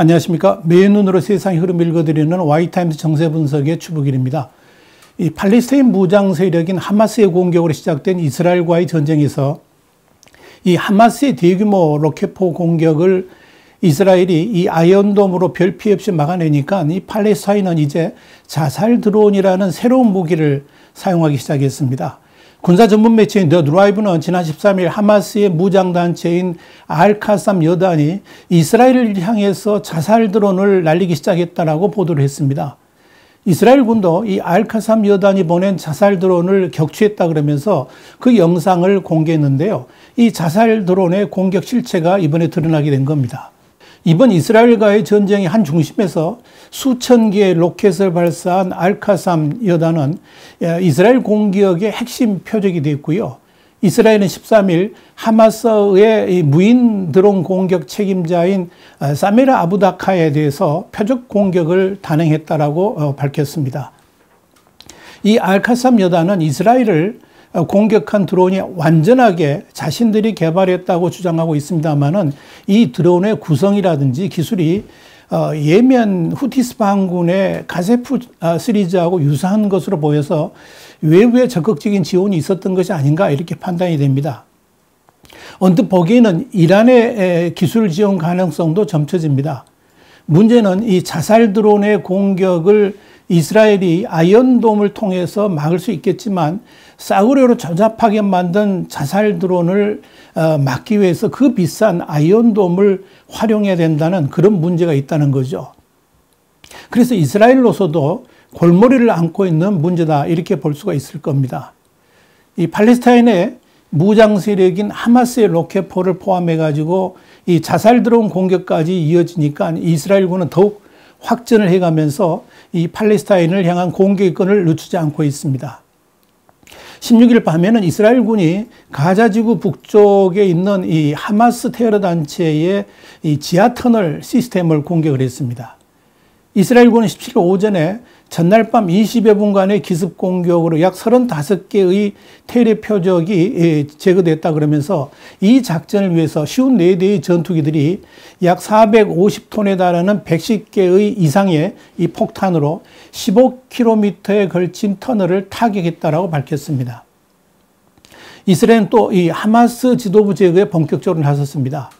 안녕하십니까. 맨눈으로 세상의 흐름을 읽어드리는 Y타임즈 정세분석의 추부길입니다. 이 팔레스타인 무장 세력인 하마스의 공격으로 시작된 이스라엘과의 전쟁에서 이 하마스의 대규모 로켓포 공격을 이스라엘이 이 아이언돔으로 별 피해 없이 막아내니까 이 팔레스타인은 이제 자살 드론이라는 새로운 무기를 사용하기 시작했습니다. 군사 전문 매체인 더 드라이브는 지난 13일 하마스의 무장단체인 알카삼 여단이 이스라엘을 향해서 자살 드론을 날리기 시작했다라고 보도를 했습니다. 이스라엘 군도 이 알카삼 여단이 보낸 자살 드론을 격추했다 그러면서 그 영상을 공개했는데요. 이 자살 드론의 공격 실체가 이번에 드러나게 된 겁니다. 이번 이스라엘과의 전쟁의 한 중심에서 수천 개의 로켓을 발사한 알카삼 여단은 이스라엘 공격의 핵심 표적이 됐고요. 이스라엘은 13일 하마스의 무인 드론 공격 책임자인 사메라 아부다카에 대해서 표적 공격을 단행했다라고 밝혔습니다. 이 알카삼 여단은 이스라엘을 공격한 드론이 완전하게 자신들이 개발했다고 주장하고 있습니다만은 이 드론의 구성이라든지 기술이 예멘 후티스 반군의 가세프 시리즈하고 유사한 것으로 보여서 외부의 적극적인 지원이 있었던 것이 아닌가 이렇게 판단이 됩니다. 언뜻 보기에는 이란의 기술 지원 가능성도 점쳐집니다. 문제는 이 자살 드론의 공격을 이스라엘이 아이언돔을 통해서 막을 수 있겠지만 싸구려로 조잡하게 만든 자살 드론을 막기 위해서 그 비싼 아이언돔을 활용해야 된다는 그런 문제가 있다는 거죠. 그래서 이스라엘로서도 골머리를 앓고 있는 문제다 이렇게 볼 수가 있을 겁니다. 이 팔레스타인의 무장 세력인 하마스의 로켓포를 포함해 가지고 이 자살 드론 공격까지 이어지니까 이스라엘군은 더욱 확전을 해가면서 이 팔레스타인을 향한 공격권을 늦추지 않고 있습니다. 16일 밤에는 이스라엘군이 가자지구 북쪽에 있는 이 하마스 테러 단체의 이 지하 터널 시스템을 공격을 했습니다. 이스라엘군은 17일 오전에 전날 밤 20여 분간의 기습 공격으로 약 35개의 테러 표적이 제거됐다 그러면서 이 작전을 위해서 54대의 전투기들이 약 450톤에 달하는 110개의 이상의 이 폭탄으로 15km에 걸친 터널을 타격했다라고 밝혔습니다. 이스라엘은 또 이 하마스 지도부 제거에 본격적으로 나섰습니다.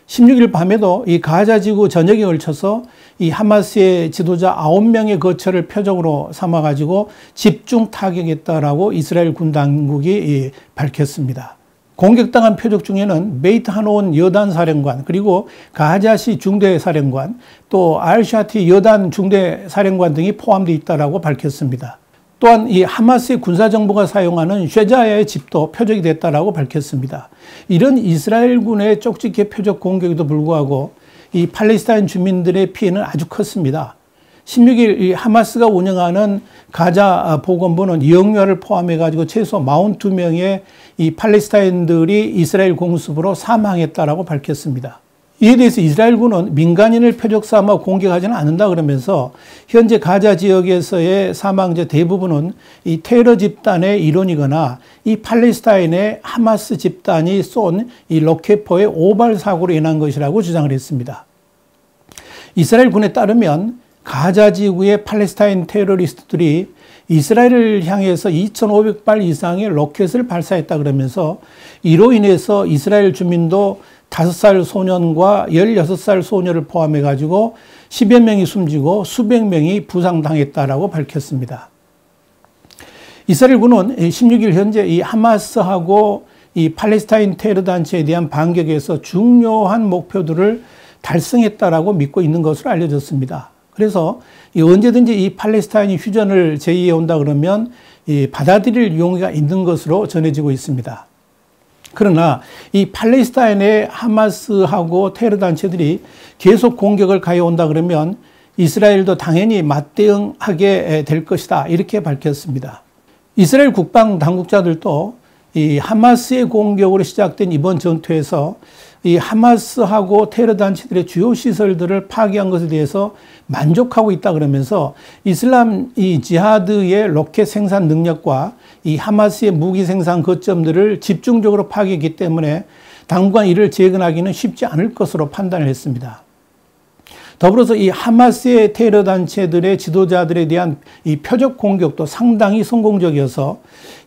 16일 밤에도 이 가자지구 전역에 걸쳐서 이 하마스의 지도자 9명의 거처를 표적으로 삼아가지고 집중 타격했다라고 이스라엘 군 당국이 밝혔습니다. 공격당한 표적 중에는 베이트 하노온 여단 사령관, 그리고 가자시 중대 사령관, 또 알샤티 여단 중대 사령관 등이 포함되어 있다라고 밝혔습니다. 또한 이 하마스의 군사정보가 사용하는 쉐자야의 집도 표적이 됐다라고 밝혔습니다. 이런 이스라엘군의 쪽집게 표적 공격에도 불구하고 이 팔레스타인 주민들의 피해는 아주 컸습니다. 16일 이 하마스가 운영하는 가자 보건부는 영유아를 포함해 가지고 최소 42명의 이 팔레스타인들이 이스라엘 공습으로 사망했다라고 밝혔습니다. 이에 대해서 이스라엘군은 민간인을 표적 삼아 공격하지는 않는다 그러면서 현재 가자 지역에서의 사망자 대부분은 이 테러 집단의 일원이거나 이 팔레스타인의 하마스 집단이 쏜 이 로켓포의 오발 사고로 인한 것이라고 주장을 했습니다. 이스라엘군에 따르면 가자 지구의 팔레스타인 테러리스트들이 이스라엘을 향해서 2,500발 이상의 로켓을 발사했다 그러면서 이로 인해서 이스라엘 주민도 5살 소년과 16살 소녀를 포함해 가지고 10여 명이 숨지고 수백 명이 부상당했다라고 밝혔습니다. 이스라엘군은 16일 현재 이 하마스하고 이 팔레스타인 테러 단체에 대한 반격에서 중요한 목표들을 달성했다라고 믿고 있는 것으로 알려졌습니다. 그래서 언제든지 이 팔레스타인이 휴전을 제의해 온다 그러면 받아들일 용의가 있는 것으로 전해지고 있습니다. 그러나 이 팔레스타인의 하마스하고 테러 단체들이 계속 공격을 가해온다 그러면 이스라엘도 당연히 맞대응하게 될 것이다 이렇게 밝혔습니다. 이스라엘 국방 당국자들도 이 하마스의 공격으로 시작된 이번 전투에서 이 하마스하고 테러 단체들의 주요 시설들을 파괴한 것에 대해서 만족하고 있다 그러면서 이슬람 이 지하드의 로켓 생산 능력과 이 하마스의 무기 생산 거점들을 집중적으로 파괴했기 때문에 당분간 이를 재건하기는 쉽지 않을 것으로 판단을 했습니다. 더불어서 이 하마스의 테러 단체들의 지도자들에 대한 이 표적 공격도 상당히 성공적이어서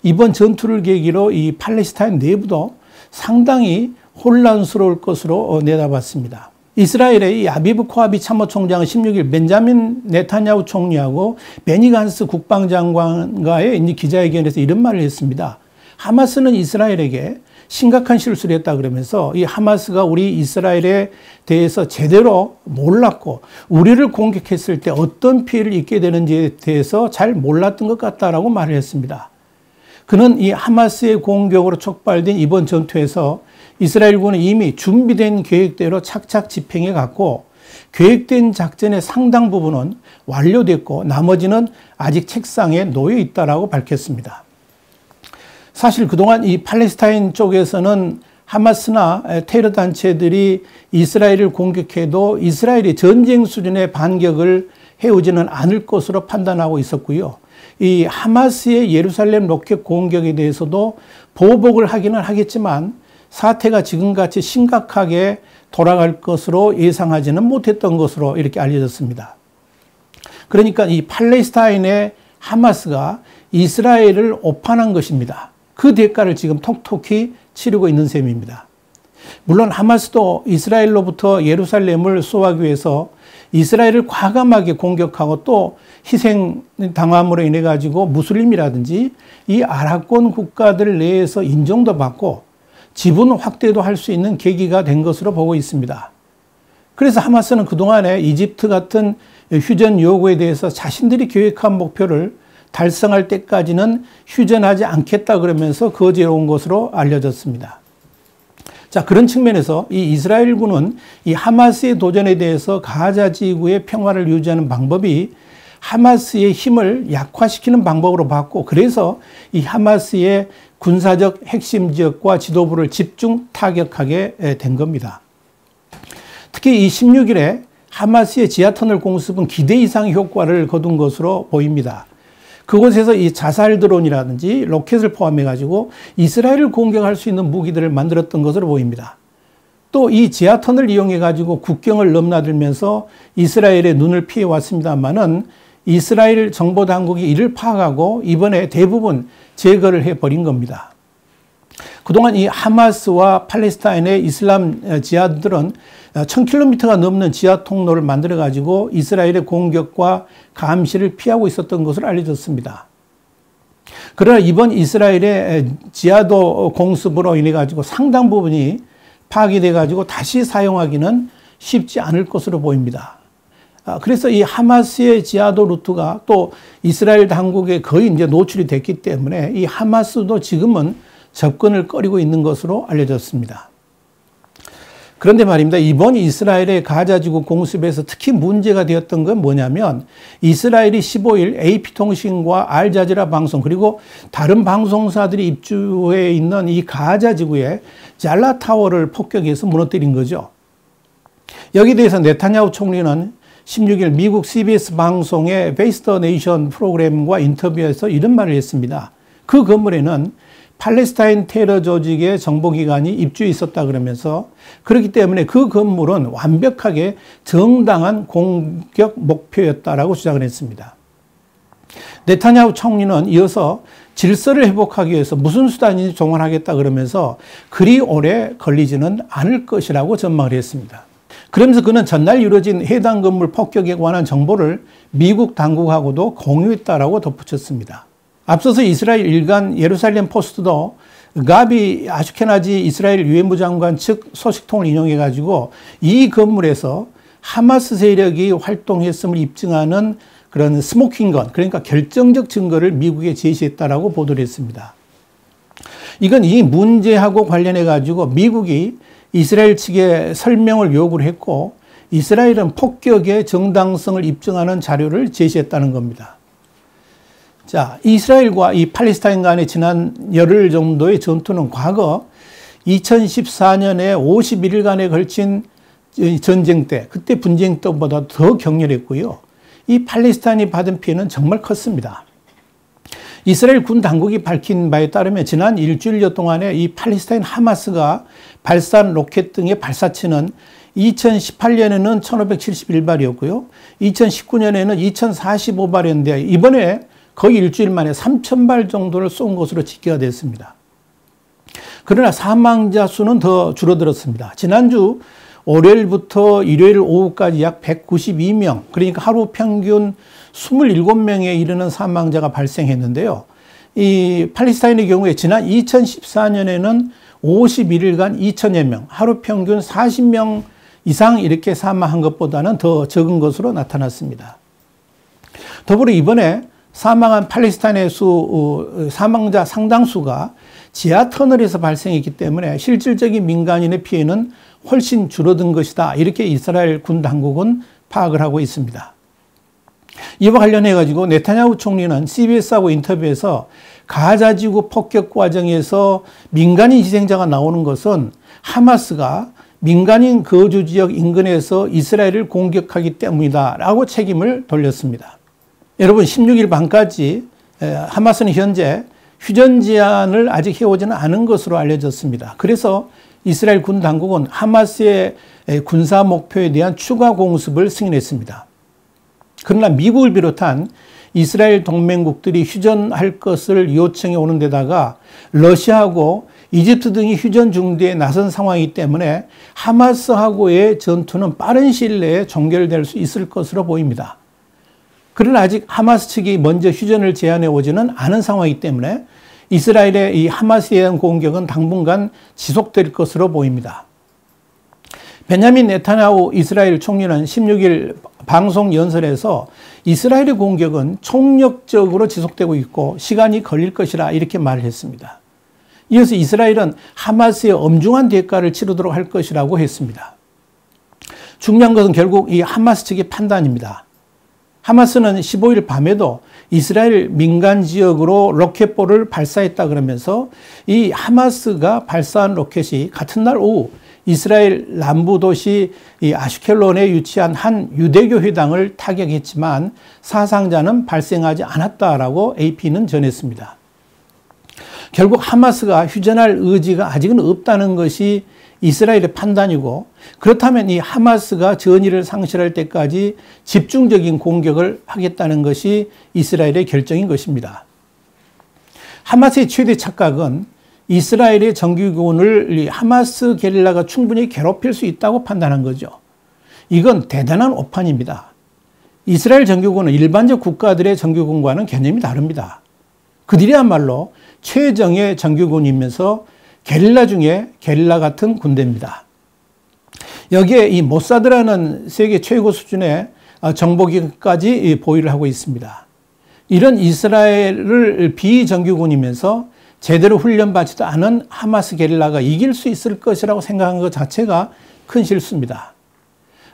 이번 전투를 계기로 이 팔레스타인 내부도 상당히 혼란스러울 것으로 내다봤습니다. 이스라엘의 이 아비브 코하비 참모총장은 16일 벤자민 네타냐후 총리하고 베니 간스 국방장관과의 기자회견에서 이런 말을 했습니다. 하마스는 이스라엘에게 심각한 실수를 했다 그러면서 이 하마스가 우리 이스라엘에 대해서 제대로 몰랐고 우리를 공격했을 때 어떤 피해를 입게 되는지에 대해서 잘 몰랐던 것 같다라고 말을 했습니다. 그는 이 하마스의 공격으로 촉발된 이번 전투에서 이스라엘군은 이미 준비된 계획대로 착착 집행해 갔고 계획된 작전의 상당 부분은 완료됐고 나머지는 아직 책상에 놓여 있다라고 밝혔습니다. 사실 그동안 이 팔레스타인 쪽에서는 하마스나 테러 단체들이 이스라엘을 공격해도 이스라엘이 전쟁 수준의 반격을 해오지는 않을 것으로 판단하고 있었고요. 이 하마스의 예루살렘 로켓 공격에 대해서도 보복을 하기는 하겠지만 사태가 지금같이 심각하게 돌아갈 것으로 예상하지는 못했던 것으로 이렇게 알려졌습니다. 그러니까 이 팔레스타인의 하마스가 이스라엘을 오판한 것입니다. 그 대가를 지금 톡톡히 치르고 있는 셈입니다. 물론 하마스도 이스라엘로부터 예루살렘을 수호하기 위해서 이스라엘을 과감하게 공격하고 또 희생당함으로 인해 가지고 무슬림이라든지 이 아랍권 국가들 내에서 인정도 받고 지분 확대도 할 수 있는 계기가 된 것으로 보고 있습니다. 그래서 하마스는 그동안에 이집트 같은 휴전 요구에 대해서 자신들이 계획한 목표를 달성할 때까지는 휴전하지 않겠다 그러면서 거절해온 것으로 알려졌습니다. 자, 그런 측면에서 이 이스라엘군은 이 하마스의 도전에 대해서 가자 지구의 평화를 유지하는 방법이 하마스의 힘을 약화시키는 방법으로 봤고 그래서 이 하마스의 군사적 핵심 지역과 지도부를 집중 타격하게 된 겁니다. 특히 이 16일에 하마스의 지하터널 공습은 기대 이상의 효과를 거둔 것으로 보입니다. 그곳에서 이 자살 드론이라든지 로켓을 포함해 가지고 이스라엘을 공격할 수 있는 무기들을 만들었던 것으로 보입니다. 또 이 지하터널을 이용해 가지고 국경을 넘나들면서 이스라엘의 눈을 피해 왔습니다만은 이스라엘 정보 당국이 이를 파악하고 이번에 대부분 제거를 해버린 겁니다. 그동안 이 하마스와 팔레스타인의 이슬람 지하들은 1000km가 넘는 지하 통로를 만들어 가지고 이스라엘의 공격과 감시를 피하고 있었던 것으로 알려졌습니다. 그러나 이번 이스라엘의 지하도 공습으로 인해 가지고 상당 부분이 파괴돼 가지고 다시 사용하기는 쉽지 않을 것으로 보입니다. 그래서 이 하마스의 지하도 루트가 또 이스라엘 당국에 거의 이제 노출이 됐기 때문에 이 하마스도 지금은 접근을 꺼리고 있는 것으로 알려졌습니다. 그런데 말입니다. 이번 이스라엘의 가자지구 공습에서 특히 문제가 되었던 건 뭐냐면 이스라엘이 15일 AP통신과 알자지라 방송 그리고 다른 방송사들이 입주해 있는 이 가자지구의 잘라타워를 폭격해서 무너뜨린 거죠. 여기에 대해서 네타냐후 총리는 16일 미국 CBS 방송의 페이스 더 네이션 프로그램과 인터뷰에서 이런 말을 했습니다. 그 건물에는 팔레스타인 테러 조직의 정보기관이 입주해 있었다 그러면서 그렇기 때문에 그 건물은 완벽하게 정당한 공격 목표였다라고 주장을 했습니다. 네타냐후 총리는 이어서 질서를 회복하기 위해서 무슨 수단인지 동원하겠다 그러면서 그리 오래 걸리지는 않을 것이라고 전망을 했습니다. 그러면서 그는 전날 이루어진 해당 건물 폭격에 관한 정보를 미국 당국하고도 공유했다라고 덧붙였습니다. 앞서서 이스라엘 일간 예루살렘 포스트도 가비 아슈케나지 이스라엘 유엔부 장관 측 소식통을 인용해 가지고 이 건물에서 하마스 세력이 활동했음을 입증하는 그런 스모킹건, 그러니까 결정적 증거를 미국에 제시했다라고 보도를 했습니다. 이건 이 문제하고 관련해 가지고 미국이 이스라엘 측에 설명을 요구를 했고 이스라엘은 폭격의 정당성을 입증하는 자료를 제시했다는 겁니다. 자, 이스라엘과 이 팔레스타인 간의 지난 열흘 정도의 전투는 과거 2014년에 51일간에 걸친 전쟁 때, 그때 분쟁 때보다 더 격렬했고요. 이 팔레스타인이 받은 피해는 정말 컸습니다. 이스라엘 군 당국이 밝힌 바에 따르면 지난 일주일여 동안에 이 팔레스타인 하마스가 발사한 로켓 등의 발사체는 2018년에는 1571발이었고요. 2019년에는 2045발이었는데 이번에 거의 일주일 만에 3000발 정도를 쏜 것으로 집계가 됐습니다. 그러나 사망자 수는 더 줄어들었습니다. 지난주 월요일부터 일요일 오후까지 약 192명, 그러니까 하루 평균 27명에 이르는 사망자가 발생했는데요. 이 팔레스타인의 경우에 지난 2014년에는 51일간 2천여 명, 하루 평균 40명 이상 이렇게 사망한 것보다는 더 적은 것으로 나타났습니다. 더불어 이번에 사망한 팔레스타인의 사망자 상당수가 지하 터널에서 발생했기 때문에 실질적인 민간인의 피해는 훨씬 줄어든 것이다. 이렇게 이스라엘 군 당국은 파악을 하고 있습니다. 이와 관련해 가지고 네타냐후 총리는 CBS하고 인터뷰에서 가자지구 폭격 과정에서 민간인 희생자가 나오는 것은 하마스가 민간인 거주 지역 인근에서 이스라엘을 공격하기 때문이다 라고 책임을 돌렸습니다. 여러분 16일 밤까지 하마스는 현재 휴전 제한을 아직 해오지는 않은 것으로 알려졌습니다. 그래서 이스라엘 군 당국은 하마스의 군사 목표에 대한 추가 공습을 승인했습니다. 그러나 미국을 비롯한 이스라엘 동맹국들이 휴전할 것을 요청해 오는 데다가 러시아하고 이집트 등이 휴전 중대에 나선 상황이기 때문에 하마스하고의 전투는 빠른 시일 내에 종결될 수 있을 것으로 보입니다. 그러나 아직 하마스 측이 먼저 휴전을 제안해 오지는 않은 상황이기 때문에 이스라엘의 이 하마스에 대한 공격은 당분간 지속될 것으로 보입니다. 베냐민 네타냐후 이스라엘 총리는 16일 방송 연설에서 이스라엘의 공격은 총력적으로 지속되고 있고 시간이 걸릴 것이라 이렇게 말을 했습니다. 이어서 이스라엘은 하마스의 엄중한 대가를 치르도록 할 것이라고 했습니다. 중요한 것은 결국 이 하마스 측의 판단입니다. 하마스는 15일 밤에도 이스라엘 민간 지역으로 로켓볼을 발사했다 그러면서 이 하마스가 발사한 로켓이 같은 날 오후 이스라엘 남부 도시 아슈켈론에 위치한 한 유대교 회당을 타격했지만 사상자는 발생하지 않았다라고 AP는 전했습니다. 결국 하마스가 휴전할 의지가 아직은 없다는 것이 이스라엘의 판단이고 그렇다면 이 하마스가 전의를 상실할 때까지 집중적인 공격을 하겠다는 것이 이스라엘의 결정인 것입니다. 하마스의 최대 착각은 이스라엘의 정규군을 하마스 게릴라가 충분히 괴롭힐 수 있다고 판단한 거죠. 이건 대단한 오판입니다. 이스라엘 정규군은 일반적 국가들의 정규군과는 개념이 다릅니다. 그들이야말로 최정예 정규군이면서 게릴라 중에 게릴라 같은 군대입니다. 여기에 이 모사드라는 세계 최고 수준의 정보기관까지 보유를 하고 있습니다. 이런 이스라엘을 비정규군이면서 제대로 훈련받지도 않은 하마스 게릴라가 이길 수 있을 것이라고 생각한 것 자체가 큰 실수입니다.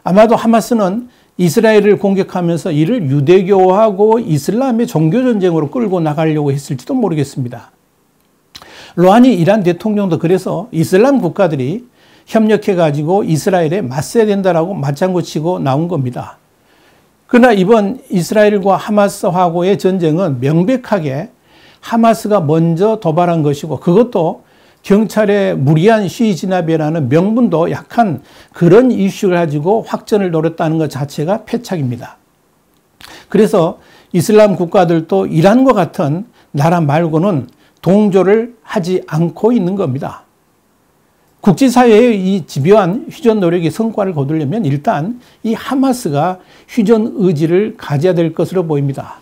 아마도 하마스는 이스라엘을 공격하면서 이를 유대교하고 이슬람의 종교전쟁으로 끌고 나가려고 했을지도 모르겠습니다. 로하니 이란 대통령도 그래서 이슬람 국가들이 협력해가지고 이스라엘에 맞서야 된다라고 맞장구 치고 나온 겁니다. 그러나 이번 이스라엘과 하마스하고의 전쟁은 명백하게 하마스가 먼저 도발한 것이고 그것도 경찰의 무리한 시위 진압이라는 명분도 약한 그런 이슈를 가지고 확전을 노렸다는 것 자체가 패착입니다. 그래서 이슬람 국가들도 이란과 같은 나라 말고는 동조를 하지 않고 있는 겁니다. 국제사회의 이 집요한 휴전 노력이 성과를 거두려면 일단 이 하마스가 휴전 의지를 가져야 될 것으로 보입니다.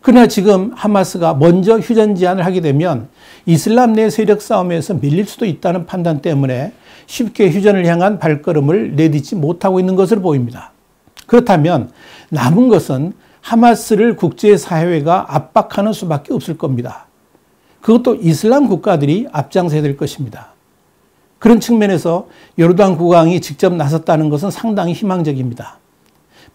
그러나 지금 하마스가 먼저 휴전 제안을 하게 되면 이슬람 내 세력 싸움에서 밀릴 수도 있다는 판단 때문에 쉽게 휴전을 향한 발걸음을 내딛지 못하고 있는 것으로 보입니다. 그렇다면 남은 것은 하마스를 국제사회가 압박하는 수밖에 없을 겁니다. 그것도 이슬람 국가들이 앞장서야 될 것입니다. 그런 측면에서 요르단 국왕이 직접 나섰다는 것은 상당히 희망적입니다.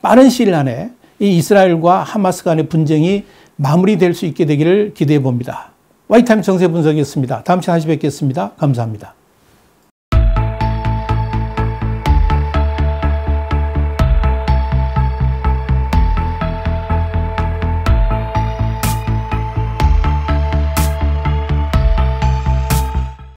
빠른 시일 안에 이 이스라엘과 하마스 간의 분쟁이 마무리될 수 있게 되기를 기대해 봅니다. 와이타임 정세 분석이었습니다. 다음 시간에 다시 뵙겠습니다. 감사합니다.